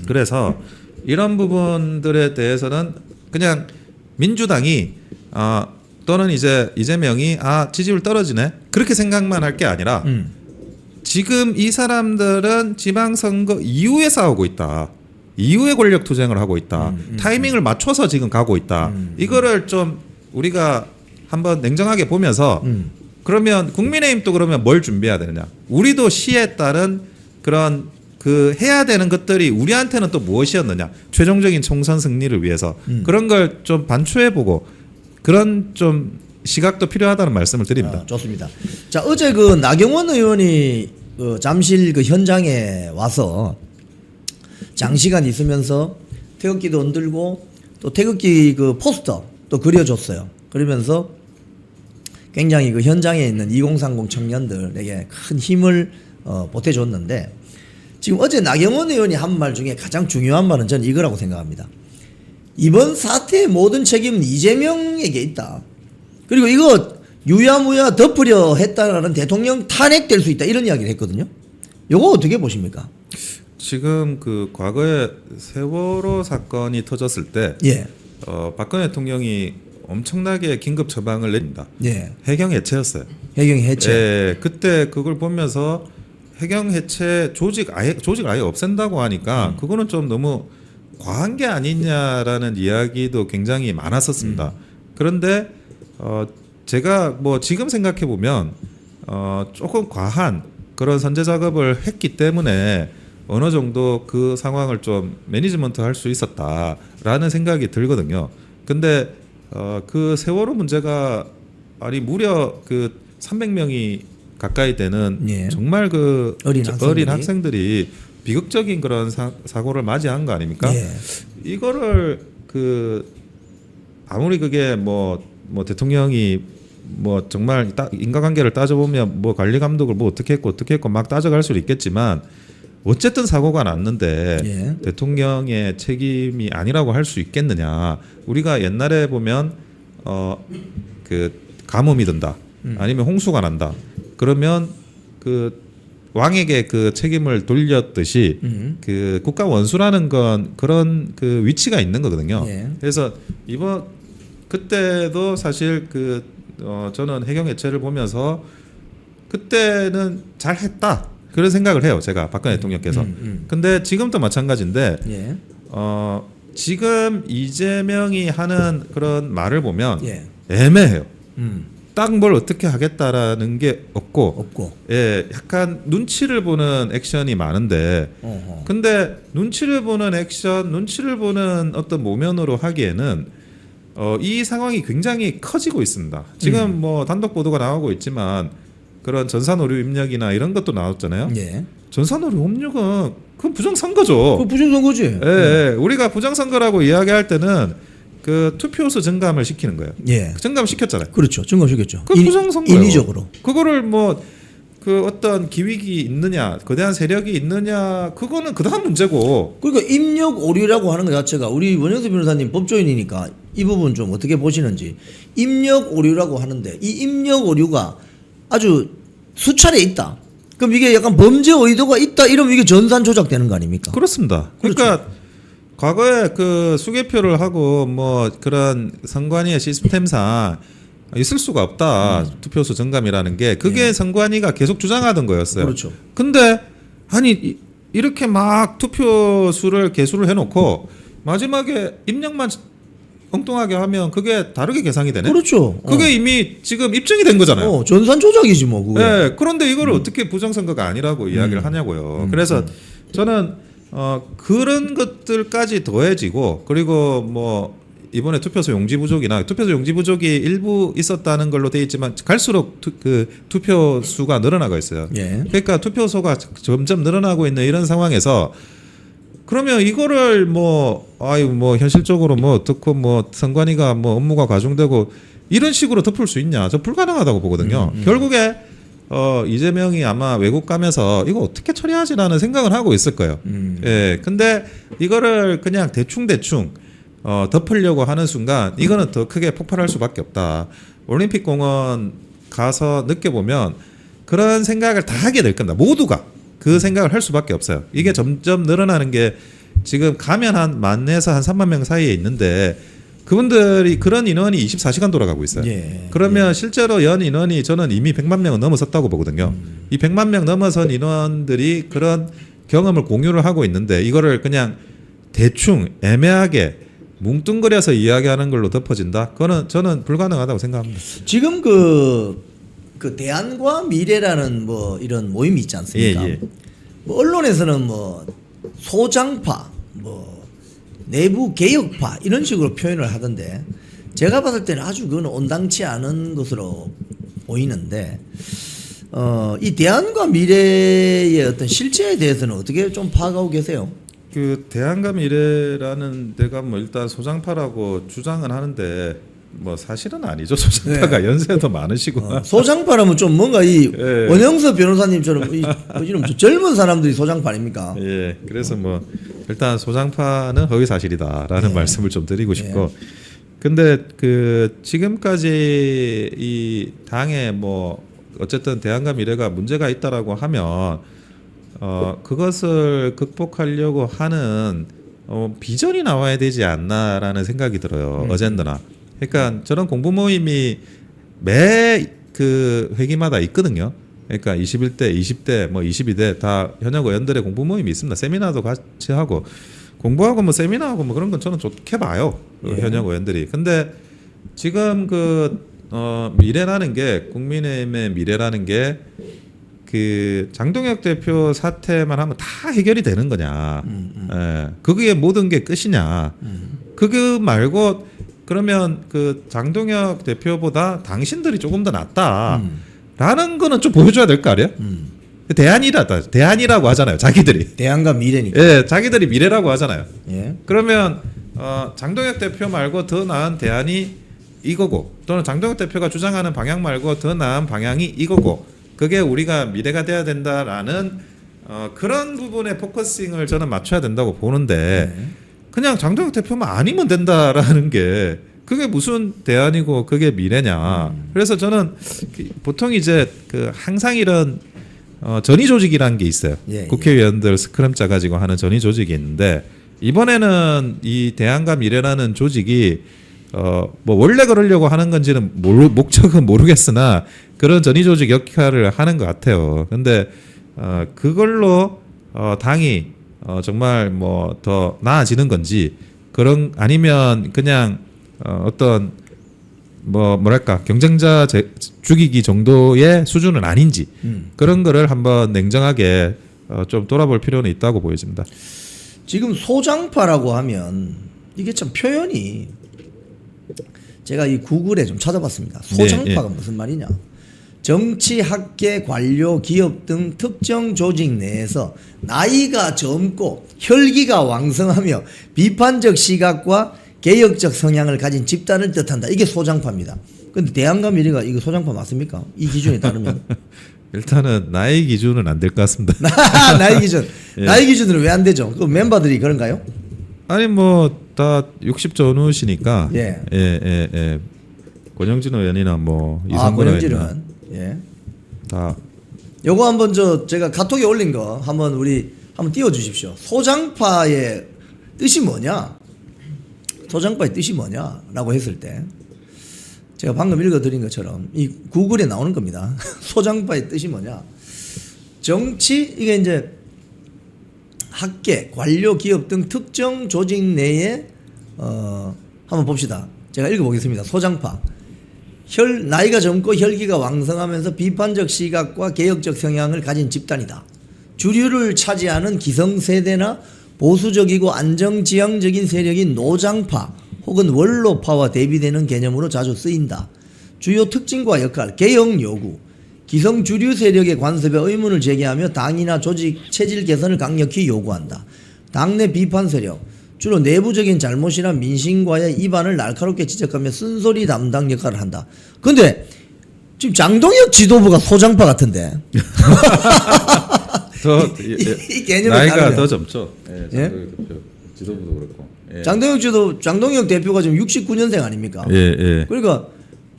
그래서 이런 부분들에 대해서는 그냥 민주당이 또는 이제 이재명이 지지율 떨어지네 그렇게 생각만 할 게 아니라 지금 이 사람들은 지방선거 이후에 싸우고 있다. 이후에 권력 투쟁을 하고 있다. 타이밍을 맞춰서 지금 가고 있다. 이거를 좀 우리가 한번 냉정하게 보면서 그러면 국민의힘도 그러면 뭘 준비해야 되느냐? 우리도 시에 따른 그런 그 해야 되는 것들이 우리한테는 또 무엇이었느냐? 최종적인 총선 승리를 위해서 그런 걸 좀 반추해보고 그런 좀 시각도 필요하다는 말씀을 드립니다. 좋습니다. 자, 어제 그 나경원 의원이 잠실 그 현장에 와서 장시간 있으면서 태극기도 흔들고 또 태극기 그 포스터 또 그려줬어요. 그러면서 굉장히 그 현장에 있는 2030 청년들에게 큰 힘을 보태줬는데 지금 어제 나경원 의원이 한 말 중에 가장 중요한 말은 저는 이거라고 생각합니다. 이번 사태의 모든 책임은 이재명에게 있다. 그리고 이거 유야무야 덮으려 했다라는 대통령 탄핵될 수 있다 이런 이야기를 했거든요. 요거 어떻게 보십니까? 지금 그 과거에 세월호 사건이 터졌을 때 예. 박근혜 대통령이 엄청나게 긴급 처방을 냅니다. 예. 해경 해체였어요. 해경 해체. 예, 그때 그걸 보면서 해경 해체 조직을 아예 없앤다고 하니까 그거는 좀 너무 과한 게 아니냐라는 이야기도 굉장히 많았었습니다. 그런데 제가 뭐 지금 생각해 보면 조금 과한 그런 선제 작업을 했기 때문에 어느 정도 그 상황을 좀 매니지먼트 할 수 있었다라는 생각이 들거든요. 근데 그 세월호 문제가 무려 그 300명이 가까이 되는 예. 정말 그 어린 학생들이 비극적인 그런 사고를 맞이한 거 아닙니까? 예. 이거를 그 아무리 그게 뭐 대통령이 뭐 정말 인과관계를 따져보면 뭐 관리 감독을 뭐 어떻게 했고 막 따져갈 수도 있겠지만 어쨌든 사고가 났는데 예. 대통령의 책임이 아니라고 할 수 있겠느냐? 우리가 옛날에 보면 그 가뭄이 든다, 아니면 홍수가 난다. 그러면 그 왕에게 그 책임을 돌렸듯이 그 국가 원수라는 건 그런 그 위치가 있는 거거든요. 예. 그래서 그때도 사실 저는 해경 해체를 보면서 그때는 잘했다. 그런 생각을 해요. 제가 박근혜 대통령께서. 근데 지금도 마찬가지인데 예. 지금 이재명이 하는 그런 말을 보면 예. 애매해요. 딱 뭘 어떻게 하겠다라는 게 없고 없고. 예, 약간 눈치를 보는 액션이 많은데 어허. 근데 눈치를 보는 액션, 눈치를 보는 어떤 모면으로 하기에는 이 상황이 굉장히 커지고 있습니다. 지금 뭐 단독 보도가 나오고 있지만 그런 전산 오류 입력이나 이런 것도 나왔잖아요. 예. 전산 오류 입력은 그건 부정선거죠. 그 부정선거지. 예, 예. 우리가 부정선거라고 이야기할 때는 그 투표수 증감을 시키는 거예요. 예. 증감 시켰잖아요. 그렇죠. 증거시켰죠. 그 부정선거예요. 인위적으로. 그거를 뭐 그 어떤 기획이 있느냐, 거대한 세력이 있느냐, 그거는 그 다음 문제고. 그러니까 입력 오류라고 하는 것 자체가 우리 원영수 변호사님 법조인이니까 이 부분 좀 어떻게 보시는지. 입력 오류라고 하는데 이 입력 오류가 아주 수차례 있다. 그럼 이게 약간 범죄 의도가 있다 이러면 이게 전산 조작되는 거 아닙니까? 그렇습니다. 그러니까 과거에 그 수개표를 하고 뭐 그런 선관위의 시스템상 있을 수가 없다. 투표수 증감이라는 게 그게 선관위가 계속 주장하던 거였어요. 그렇죠. 근데 아니 이렇게 막 투표수를 개수를 해놓고 마지막에 입력만 엉뚱하게 하면 그게 다르게 계산이 되네. 그렇죠. 그게 이미 지금 입증이 된 거잖아요. 전산 조작이지 뭐 그게. 네, 그런데 이걸 어떻게 부정선거가 아니라고 이야기를 하냐고요. 그래서 저는 그런 것들까지 더해지고 그리고 뭐 이번에 투표소 용지 부족이나 투표소 용지 부족이 일부 있었다는 걸로 돼 있지만 갈수록 그 투표 수가 늘어나고 있어요. 예. 그러니까 투표소가 점점 늘어나고 있는 이런 상황에서 그러면 이거를 뭐 현실적으로 뭐 어떻고 뭐 선관위가 뭐 업무가 과중되고 이런 식으로 덮을 수 있냐? 저 불가능하다고 보거든요. 결국에 이재명이 아마 외국 가면서 이거 어떻게 처리하지라는 생각을 하고 있을 거예요. 예. 근데 이거를 그냥 대충 덮으려고 하는 순간 이거는 더 크게 폭발할 수밖에 없다. 올림픽 공원 가서 느껴보면 그런 생각을 다 하게 될 겁니다. 모두가 그 생각을 할 수밖에 없어요. 이게 점점 늘어나는 게 지금 가면 한 10,000에서 한 30,000명 사이에 있는데 그분들이 그런 인원이 24시간 돌아가고 있어요. 예. 그러면 실제로 연 인원이 저는 이미 100만 명은 넘어섰다고 보거든요. 이 100만 명 넘어선 인원들이 그런 경험을 공유를 하고 있는데 이거를 그냥 대충 애매하게 뭉뚱그려서 이야기하는 걸로 덮어진다? 그거는 저는 불가능하다고 생각합니다. 지금 그 대안과 미래라는 뭐 이런 모임이 있지 않습니까? 예. 뭐 언론에서는 뭐 소장파, 뭐 내부 개혁파 이런 식으로 표현을 하던데 제가 봤을 때는 아주 그건 온당치 않은 것으로 보이는데 이 대안과 미래의 어떤 실체에 대해서는 어떻게 좀 파악하고 계세요? 그 대안과 미래라는 데가 뭐 일단 소장파라고 주장은 하는데 뭐 사실은 아니죠. 소장파가 연세도 많으시고 소장파라면 좀 뭔가 이 예. 원영서 변호사님처럼 이런 젊은 사람들이 소장파 아닙니까? 예. 그래서 뭐 일단 소장파는 허위 사실이다라는 예. 말씀을 좀 드리고 싶고 근데 그 지금까지 이 당에 뭐 어쨌든 대안과 미래가 문제가 있다라고 하면 그것을 극복하려고 하는 비전이 나와야 되지 않나라는 생각이 들어요. 어젠더나. 그러니까 저런 공부 모임이 매 그 회기마다 있거든요. 그러니까 21대, 20대, 뭐 22대 다 현역 의원들의 공부 모임이 있습니다. 세미나도 같이 하고 공부하고 뭐 세미나하고 뭐 그런 건 저는 좋게 봐요. 그 현역 의원들이. 근데 지금 그 미래라는 게 국민의힘의 미래라는 게 그 장동혁 대표 사태만 하면 다 해결이 되는 거냐? 예, 그게 모든 게 끝이냐? 그거 말고 그러면 그 장동혁 대표보다 당신들이 조금 더 낫다라는 거는 좀 보여줘야 될 거 아니에요? 대안이라고 하잖아요, 자기들이. 대안과 미래니까. 예, 자기들이 미래라고 하잖아요. 예. 그러면 장동혁 대표 말고 더 나은 대안이 이거고 또는 장동혁 대표가 주장하는 방향 말고 더 나은 방향이 이거고 그게 우리가 미래가 돼야 된다라는 그런 부분에 포커싱을 저는 맞춰야 된다고 보는데 그냥 장동혁 대표만 아니면 된다라는 게 그게 무슨 대안이고 그게 미래냐. 그래서 저는 보통 이제 그 항상 이런 전위 조직이라는 게 있어요. 국회의원들 스크럼 짜가지고 하는 전위 조직이 있는데 이번에는 이 대안과 미래라는 조직이 뭐 원래 그러려고 하는 건지는 목적은 모르겠으나 그런 전위 조직 역할을 하는 것 같아요. 근데 그걸로 당이 정말 뭐 더 나아지는 건지 그런 아니면 그냥 어떤 뭐랄까 경쟁자 죽이기 정도의 수준은 아닌지 그런 거를 한번 냉정하게 좀 돌아볼 필요는 있다고 보여집니다. 지금 소장파라고 하면 이게 참 표현이 제가 이 구글에 좀 찾아봤습니다. 소장파가 무슨 말이냐? 정치, 학계, 관료, 기업 등 특정 조직 내에서 나이가 젊고 혈기가 왕성하며 비판적 시각과 개혁적 성향을 가진 집단을 뜻한다. 이게 소장파입니다. 근데 대한과 미래가 이거 소장파 맞습니까? 이 기준에 따르면 일단은 나이 기준은 안 될 것 같습니다. 나이 기준. 예. 나이 기준으로 왜 안 되죠? 그 멤버들이 그런가요? 아니 뭐 다 60 전후시니까 예. 권영진 의원이나 뭐 이상권 의원이나 권영진은 예. 다 요거 한번 제가 카톡에 올린 거 한번 우리 한번 띄워 주십시오. 소장파의 뜻이 뭐냐? 소장파의 뜻이 뭐냐라고 했을 때 제가 방금 읽어드린 것처럼 이 구글에 나오는 겁니다. 소장파의 뜻이 뭐냐? 정치 이게 이제 학계, 관료, 기업 등 특정 조직 내에 한번 봅시다. 제가 읽어보겠습니다. 소장파. 나이가 젊고 혈기가 왕성하면서 비판적 시각과 개혁적 성향을 가진 집단이다. 주류를 차지하는 기성세대나 보수적이고 안정지향적인 세력인 노장파 혹은 원로파와 대비되는 개념으로 자주 쓰인다. 주요 특징과 역할, 개혁 요구, 기성주류 세력의 관습에 의문을 제기하며 당이나 조직 체질 개선을 강력히 요구한다. 당내 비판 세력, 주로 내부적인 잘못이나 민심과의 이반을 날카롭게 지적하며 쓴소리 담당 역할을 한다. 근데 지금 장동혁 지도부가 소장파 같은데. 이 개념이 나이가 다르네요. 더 젊죠. 예, 예? 장동혁 대표 지도부도 그렇고. 예. 장동혁 대표가 지금 69년생 아닙니까? 예. 그러니까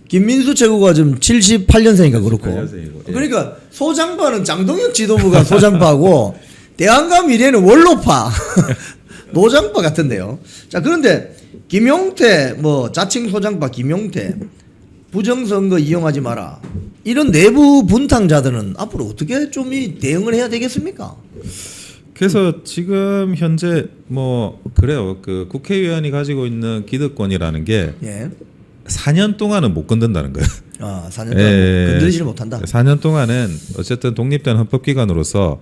김민수 최고가 지금 78년생이니까 그렇고. 78년생이고, 예. 그러니까 소장파는 장동혁 지도부가 소장파고 대한과 미래는 원로파. 노장파 같은데요. 자, 그런데 김용태 뭐 자칭 소장파 김용태 부정선거 이용하지 마라. 이런 내부 분탕자들은 앞으로 어떻게 좀 대응을 해야 되겠습니까? 그래서 지금 현재 뭐 그래요. 그 국회의원이 가지고 있는 기득권이라는 게 예. 4년 동안은 못 건든다는 거예요. 4년 동안 건드리지를 못한다. 4년 동안은 어쨌든 독립된 헌법기관으로서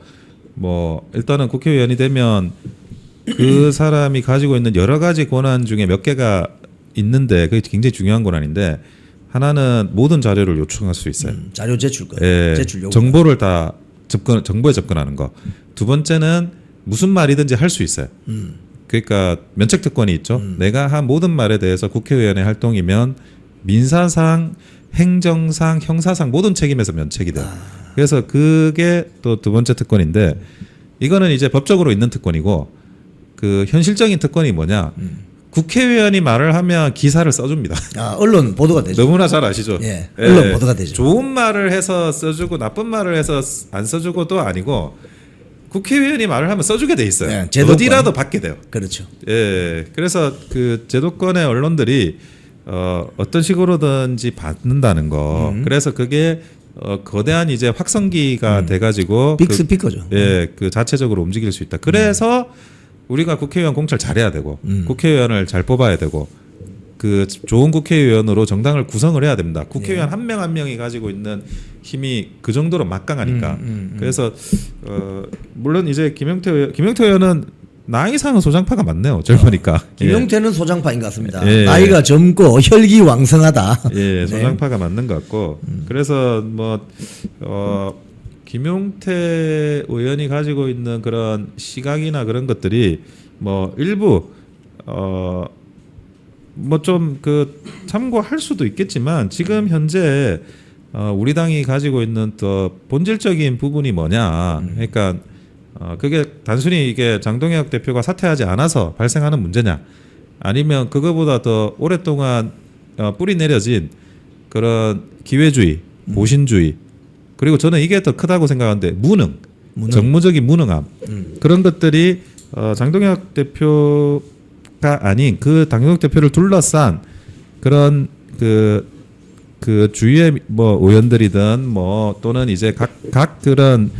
뭐 일단은 국회의원이 되면 그 사람이 가지고 있는 여러 가지 권한 중에 몇 개가 있는데 그게 굉장히 중요한 권한인데 하나는 모든 자료를 요청할 수 있어요. 자료 제출 거. 예, 제출 요구. 정보를 다 정보에 접근하는 거. 두 번째는 무슨 말이든지 할 수 있어요. 그러니까 면책 특권이 있죠. 내가 한 모든 말에 대해서 국회의원의 활동이면 민사상, 행정상, 형사상 모든 책임에서 면책이 돼요. 그래서 그게 또 두 번째 특권인데 이거는 이제 법적으로 있는 특권이고 그 현실적인 특권이 뭐냐? 국회의원이 말을 하면 기사를 써줍니다. 언론 보도가 되죠. 너무나 잘 아시죠? 예, 언론 보도가 되죠. 좋은 말을 해서 써주고 나쁜 말을 해서 안 써주고도 아니고 국회의원이 말을 하면 써주게 돼 있어요. 예, 제도권. 어디라도 받게 돼요. 그렇죠. 예, 그래서 그 제도권의 언론들이 어떤 식으로든지 받는다는 거. 그래서 그게 거대한 이제 확성기가 돼가지고 빅스피커죠. 예, 그 자체적으로 움직일 수 있다. 그래서 우리가 국회의원 공천 잘해야 되고 국회의원을 잘 뽑아야 되고 그 좋은 국회의원으로 정당을 구성을 해야 됩니다. 국회의원 한 명 한 명이 가지고 있는 힘이 그 정도로 막강하니까. 그래서 물론 이제 김용태 의원은 나이상은 소장파가 많네요. 젊으니까. 김용태는 소장파인 것 같습니다. 예. 나이가 젊고 혈기왕성하다. 예, 소장파가 맞는 것 같고. 그래서 뭐 김용태 의원이 가지고 있는 그런 시각이나 그런 것들이 뭐 일부 뭐 좀 그 참고할 수도 있겠지만 지금 현재 우리 당이 가지고 있는 또 본질적인 부분이 뭐냐. 그러니까 그게 단순히 이게 장동혁 대표가 사퇴하지 않아서 발생하는 문제냐, 아니면 그거보다 더 오랫동안 뿌리 내려진 그런 기회주의, 보신주의, 그리고 저는 이게 더 크다고 생각하는데 무능. 정무적인 무능함, 그런 것들이 장동혁 대표가 아닌 그 장동혁 대표를 둘러싼 그런 그 주위의 뭐 의원들이든 뭐 또는 이제 각 그런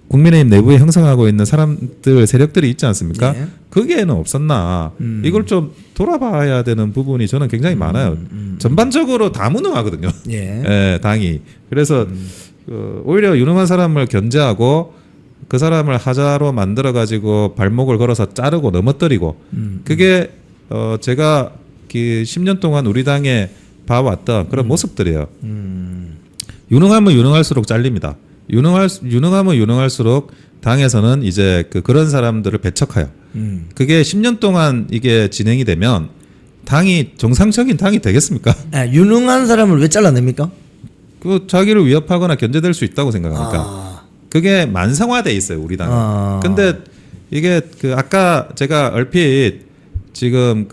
국민의힘 내부에 형성하고 있는 사람들 세력들이 있지 않습니까? 네. 거기에는 없었나 이걸 좀 돌아봐야 되는 부분이 저는 굉장히 많아요. 전반적으로 다 무능하거든요. 예. 예, 당이. 그래서 오히려 유능한 사람을 견제하고 그 사람을 하자로 만들어 가지고 발목을 걸어서 자르고 넘어뜨리고 그게 제가 그 10년 동안 우리 당에 봐왔던 그런 모습들이에요. 유능하면 유능할수록 잘립니다. 유능하면 유능할수록 당에서는 이제 그런 사람들을 배척해요. 그게 10년 동안 이게 진행이 되면 당이 정상적인 당이 되겠습니까? 아, 유능한 사람을 왜 잘라냅니까? 그 자기를 위협하거나 견제될 수 있다고 생각하니까. 그게 만성화돼 있어요, 우리 당은. 근데 이게 아까 제가 얼핏 지금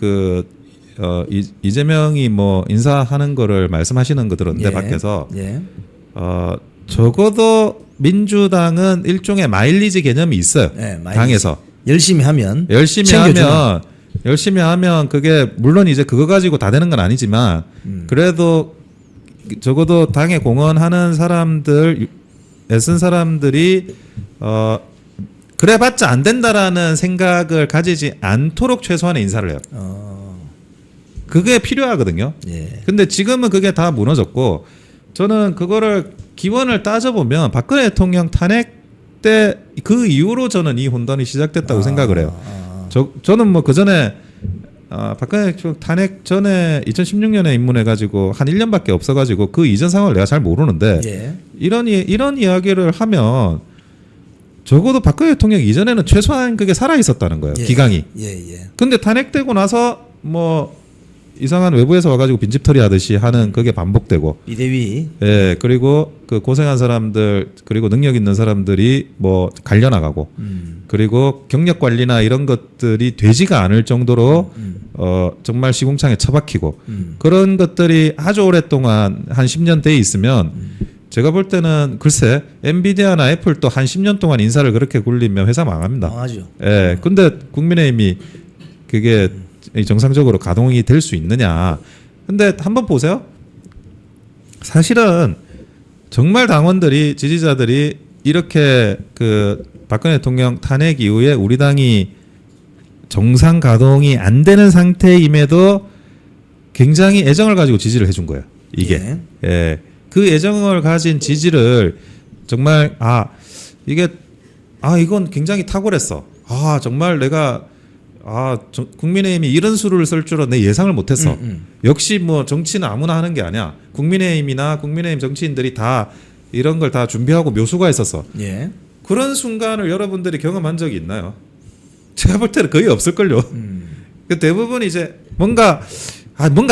이재명이 뭐 인사하는 거를 말씀하시는 거 들었는데 예. 밖에서 예. 적어도 민주당은 일종의 마일리지 개념이 있어요. 네, 마일리지. 당에서 열심히 하면 열심히 하면 그게 물론 이제 그거 가지고 다 되는 건 아니지만 그래도 적어도 당에 공헌하는 사람들 애쓴 사람들이 그래봤자 안 된다라는 생각을 가지지 않도록 최소한의 인사를 해요. 그게 필요하거든요. 예. 근데 지금은 그게 다 무너졌고 저는 그거를 기원을 따져보면 박근혜 대통령 탄핵 때 그 이후로 저는 이 혼돈이 시작됐다고 생각을 해요. 저는 뭐 그 전에 박근혜 대통령 탄핵 전에 2016년에 입문해가지고 한 1년밖에 없어가지고 그 이전 상황을 내가 잘 모르는데 예. 이런 이야기를 하면 적어도 박근혜 대통령 이전에는 최소한 그게 살아 있었다는 거예요. 예. 기강이. 예. 근데 탄핵되고 나서 뭐 이상한 외부에서 와가지고 빈집털이 하듯이 하는 그게 반복되고. 비대위. 예, 그리고 그 고생한 사람들 그리고 능력 있는 사람들이 뭐 갈려나가고. 그리고 경력 관리나 이런 것들이 되지가 않을 정도로 정말 시궁창에 처박히고 그런 것들이 아주 오랫동안 한 10년 돼 있으면 제가 볼 때는 글쎄 엔비디아나 애플도 한 10년 동안 인사를 그렇게 굴리면 회사 망합니다. 망하죠. 예, 근데 국민의힘이 그게 정상적으로 가동이 될 수 있느냐. 근데 한번 보세요. 사실은 정말 당원들이 지지자들이 이렇게 박근혜 대통령 탄핵 이후에 우리 당이 정상 가동이 안 되는 상태임에도 굉장히 애정을 가지고 지지를 해준 거예요. 이게. 예. 그 애정을 가진 지지를 정말 이건 굉장히 탁월했어. 정말 내가 국민의힘이 이런 수를 쓸 줄은 내 예상을 못했어. 역시 뭐 정치는 아무나 하는 게 아니야. 국민의힘이나 국민의힘 정치인들이 다 이런 걸 다 준비하고 묘수가 있었어. 예. 그런 순간을 여러분들이 경험한 적이 있나요? 제가 볼 때는 거의 없을걸요. 그 대부분 이제 뭔가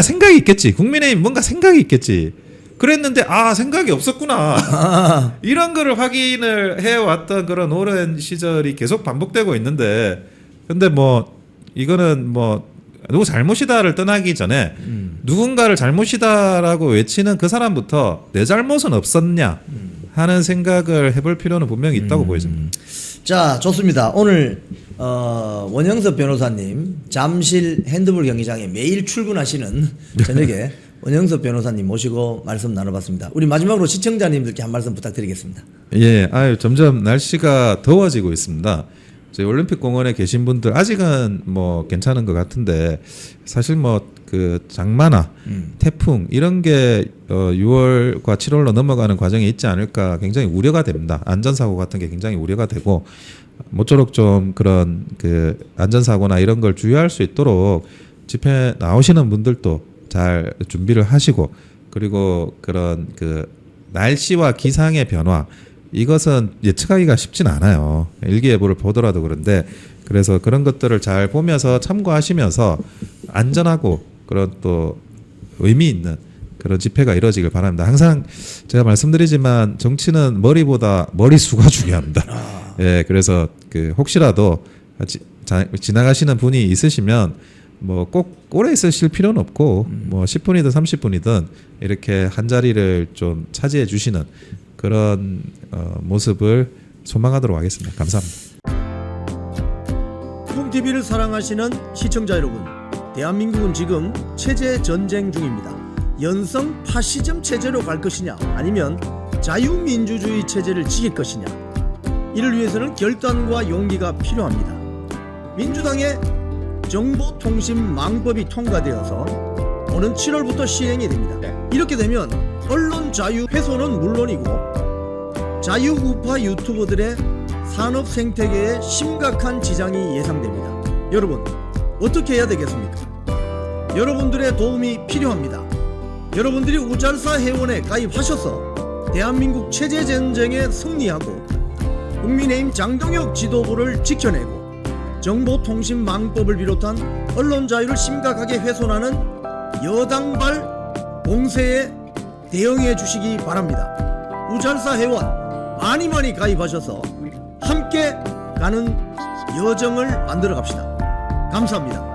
생각이 있겠지. 국민의힘 뭔가 생각이 있겠지. 그랬는데 생각이 없었구나. 이런 거를 확인을 해왔던 그런 오랜 시절이 계속 반복되고 있는데 근데 뭐 이거는 뭐 누구 잘못이다를 떠나기 전에 누군가를 잘못이다라고 외치는 그 사람부터 내 잘못은 없었냐 하는 생각을 해볼 필요는 분명히 있다고 보여집니다. 자, 좋습니다. 오늘 원영섭 변호사님 잠실 핸드볼 경기장에 매일 출근하시는 저녁에 원영섭 변호사님 모시고 말씀 나눠봤습니다. 우리 마지막으로 시청자님들께 한 말씀 부탁드리겠습니다. 예, 점점 날씨가 더워지고 있습니다. 저희 올림픽 공원에 계신 분들 아직은 뭐 괜찮은 것 같은데 사실 뭐 장마나 태풍 이런 게 6월과 7월로 넘어가는 과정에 있지 않을까 굉장히 우려가 됩니다. 안전사고 같은 게 굉장히 우려가 되고 모쪼록 좀 그런 안전사고나 이런 걸 주의할 수 있도록 집회 나오시는 분들도 잘 준비를 하시고 그리고 그런 날씨와 기상의 변화 이것은 예측하기가 쉽진 않아요. 일기예보를 보더라도 그런데 그래서 그런 것들을 잘 보면서 참고하시면서 안전하고 그런 또 의미 있는 그런 집회가 이루어지길 바랍니다. 항상 제가 말씀드리지만 정치는 머리보다 머리수가 중요합니다. 예, 그래서 혹시라도 지나가시는 분이 있으시면 뭐 꼭 오래 있으실 필요는 없고 뭐 10분이든 30분이든 이렇게 한 자리를 좀 차지해 주시는 그런 모습을 소망하도록 하겠습니다. 감사합니다. 콩TV를 사랑하시는 시청자 여러분, 대한민국은 지금 체제 전쟁 중입니다. 연성 파시즘 체제로 갈 것이냐 아니면 자유민주주의 체제를 지킬 것이냐, 이를 위해서는 결단과 용기가 필요합니다. 민주당의 정보통신망법이 통과되어서 오는 7월부터 시행이 됩니다. 이렇게 되면 언론 자유 훼손은 물론이고 자유우파 유튜버들의 산업 생태계에 심각한 지장이 예상됩니다. 여러분, 어떻게 해야 되겠습니까? 여러분들의 도움이 필요합니다. 여러분들이 우잘사 회원에 가입하셔서 대한민국 체제전쟁에 승리하고 국민의힘 장동혁 지도부를 지켜내고 정보통신망법을 비롯한 언론 자유를 심각하게 훼손하는 여당발 공세에 대응해 주시기 바랍니다. 우잘사 회원 많이 가입하셔서 함께 가는 여정을 만들어 갑시다. 감사합니다.